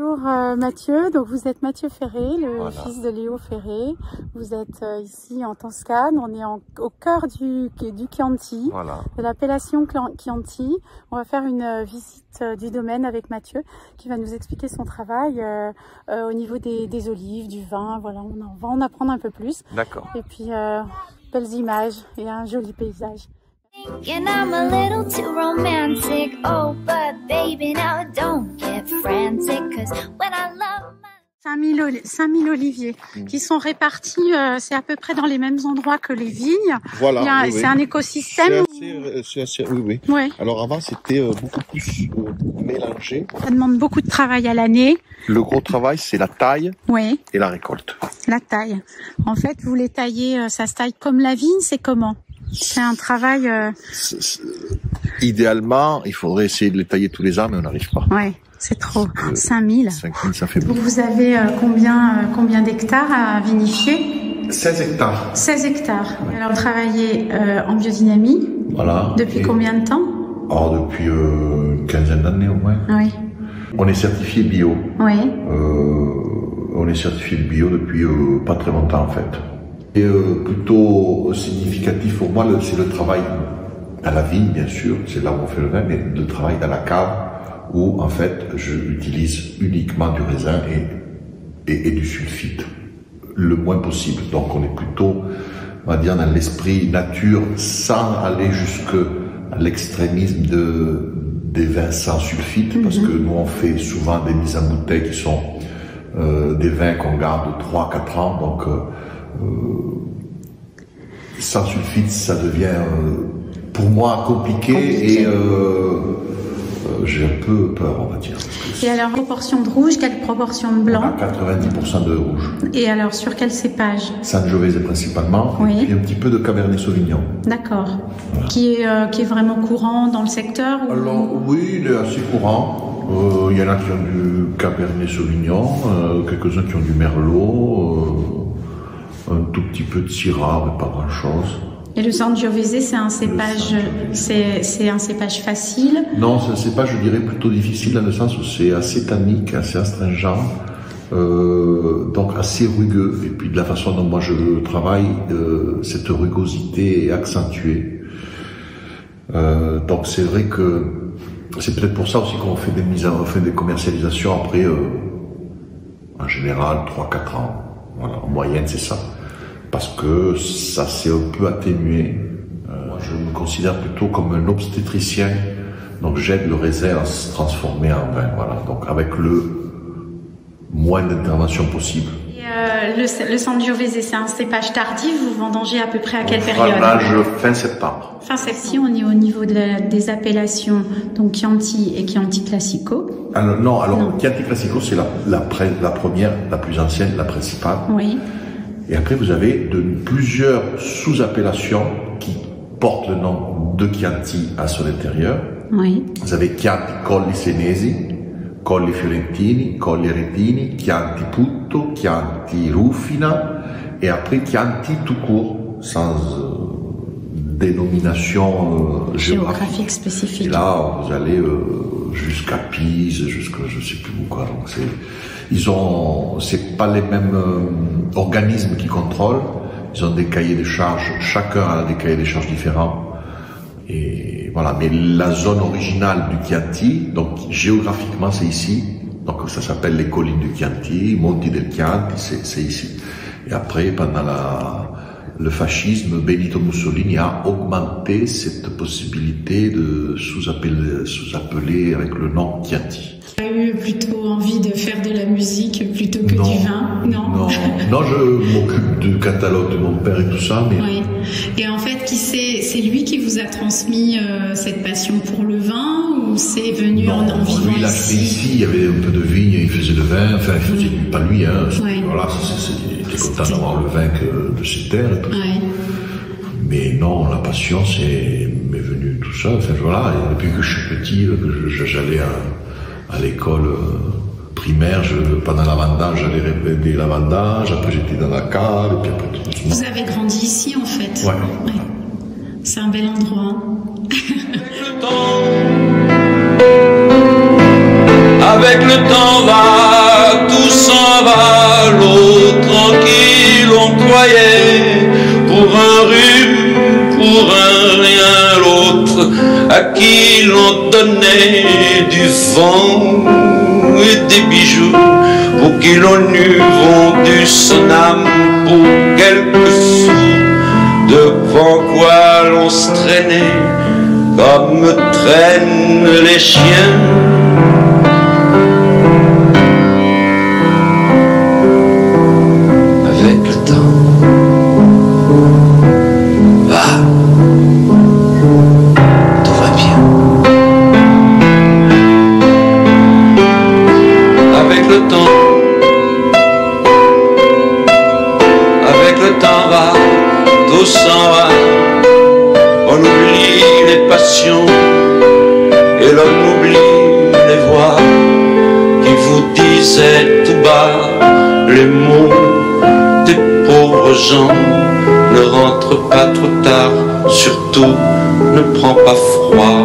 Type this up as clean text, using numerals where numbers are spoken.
Bonjour Mathieu, donc vous êtes Mathieu Ferré, le Voilà. fils de Léo Ferré. Vous êtes ici en Toscane, on est au cœur du Chianti, Voilà. de l'appellation Chianti. On va faire une visite du domaine avec Mathieu qui va nous expliquer son travail au niveau des olives, du vin. Voilà, on va en apprendre un peu plus. D'accord. Et puis belles images et un joli paysage. And I'm a little too romantic, oh, but baby, now don't get frantic, cause when I love my... 5000 oliviers qui sont répartis, c'est à peu près dans les mêmes endroits que les vignes. Voilà. C'est un écosystème. C'est assez, oui, oui. Ouais. Alors avant, c'était beaucoup plus mélangé. Ça demande beaucoup de travail à l'année. Le gros travail, c'est la taille Oui, et la récolte. la taille. En fait, vous les taillez, ça se taille comme la vigne, c'est comment? C'est un travail... Idéalement, il faudrait essayer de les tailler tous les ans, mais on n'arrive pas. Ouais, c'est trop. 5000. 5000, ça fait beaucoup. Vous avez combien d'hectares à vinifier? 16 hectares. 16 hectares. Alors, vous travaillez en biodynamie Voilà. depuis combien de temps? Alors, depuis une quinzaine d'années au moins. Oui. On est certifié bio. Oui. On est certifié bio depuis pas très longtemps en fait. Et plutôt significatif pour moi, c'est le travail à la vigne, bien sûr, c'est là où on fait le vin, mais le travail à la cave, où en fait je utilise uniquement du raisin et du sulfite, le moins possible. Donc on est plutôt, on va dire, dans l'esprit nature, sans aller jusqu'à l'extrémisme des vins sans sulfite, parce que nous on fait souvent des mises en bouteille qui sont des vins qu'on garde 3-4 ans, donc sans sulfite, ça devient pour moi compliqué. Et j'ai un peu peur, on va dire. Et alors, proportion de rouge, quelle proportion de blanc? 90% de rouge. Et alors, sur quel cépage? Sangiovese principalement, Oui. et puis un petit peu de Cabernet Sauvignon. D'accord. Voilà. Qui est vraiment courant dans le secteur ou... Alors oui, il est assez courant. Il y en a qui ont du Cabernet Sauvignon, quelques-uns qui ont du Merlot, un tout petit peu de Syrah, mais pas grand-chose. Et le Sangiovese, c'est un cépage, c'est un cépage facile? Non, c'est un cépage, je dirais, plutôt difficile dans le sens où c'est assez tannique, assez astringent, donc assez rugueux. Et puis de la façon dont moi je travaille, cette rugosité est accentuée. Donc c'est vrai que c'est peut-être pour ça aussi qu'on fait des commercialisations après, en général, 3-4 ans. Voilà, en moyenne, c'est ça. Parce que ça s'est un peu atténué. Moi, je me considère plutôt comme un obstétricien. Donc, j'aide le raisin à se transformer en vin. Voilà. Donc, avec le moins d'intervention possible. Et le Sangiovese, c'est un cépage tardif. Vous vendangez à peu près à quelle période? Vendage fin septembre. Fin septembre, on est au niveau des appellations, donc Chianti et Chianti Classico. Alors, non, Chianti Classico, c'est la première, la plus ancienne, la principale. Oui. Et après, vous avez plusieurs sous-appellations qui portent le nom de Chianti à son intérieur. Oui. Vous avez Chianti Colli Senesi, Colli Fiorentini, Colli Aretini, Chianti Putto, Chianti Rufina, et après Chianti tout court, sans dénomination géographique spécifique. Et là, vous allez jusqu'à Pise, jusqu'à je sais plus où quoi. Donc c'est pas les mêmes organismes qui contrôlent. Ils ont des cahiers de charges. Chacun a des cahiers de charges différents. Et voilà. Mais la zone originale du Chianti, donc géographiquement, c'est ici. Donc ça s'appelle les collines du Chianti, Monti del Chianti, c'est ici. Et après, pendant le fascisme, Benito Mussolini a augmenté cette possibilité de sous-appeler avec le nom Chianti. Tu as eu plutôt envie de faire de la musique plutôt que du vin? Non. Non, je m'occupe du catalogue de mon père et tout ça, mais... Oui. Et en fait, c'est lui qui vous a transmis cette passion pour le vin, ou c'est venu en vivant lui, il a fait ici, il y avait un peu de vigne, il faisait le vin, enfin, il faisait pas lui, hein. Oui. Voilà, il était content d'avoir le vin de ses terres et tout. Oui. Mais non, la passion, m'est venue tout ça. Enfin, voilà, et depuis que je suis petit, j'allais à l'école primaire, pendant la vendage, j'allais répéter la vendage, après j'étais dans la cave, et puis après tout doucement. Vous avez grandi ici, en fait? Ouais. Ouais. C'est un bel endroit. Avec le temps va du vent et des bijoux pour qui l'on eût vendu son âme pour quelques sous, devant quoi l'on se traînait comme traînent les chiens. Avec le temps, tout va bien. Avec le temps, tout s'en va. On oublie les passions et l'on oublie les voix qui vous disaient tout bas les mots des pauvres gens. Ne rentre pas trop tard, surtout ne prends pas froid.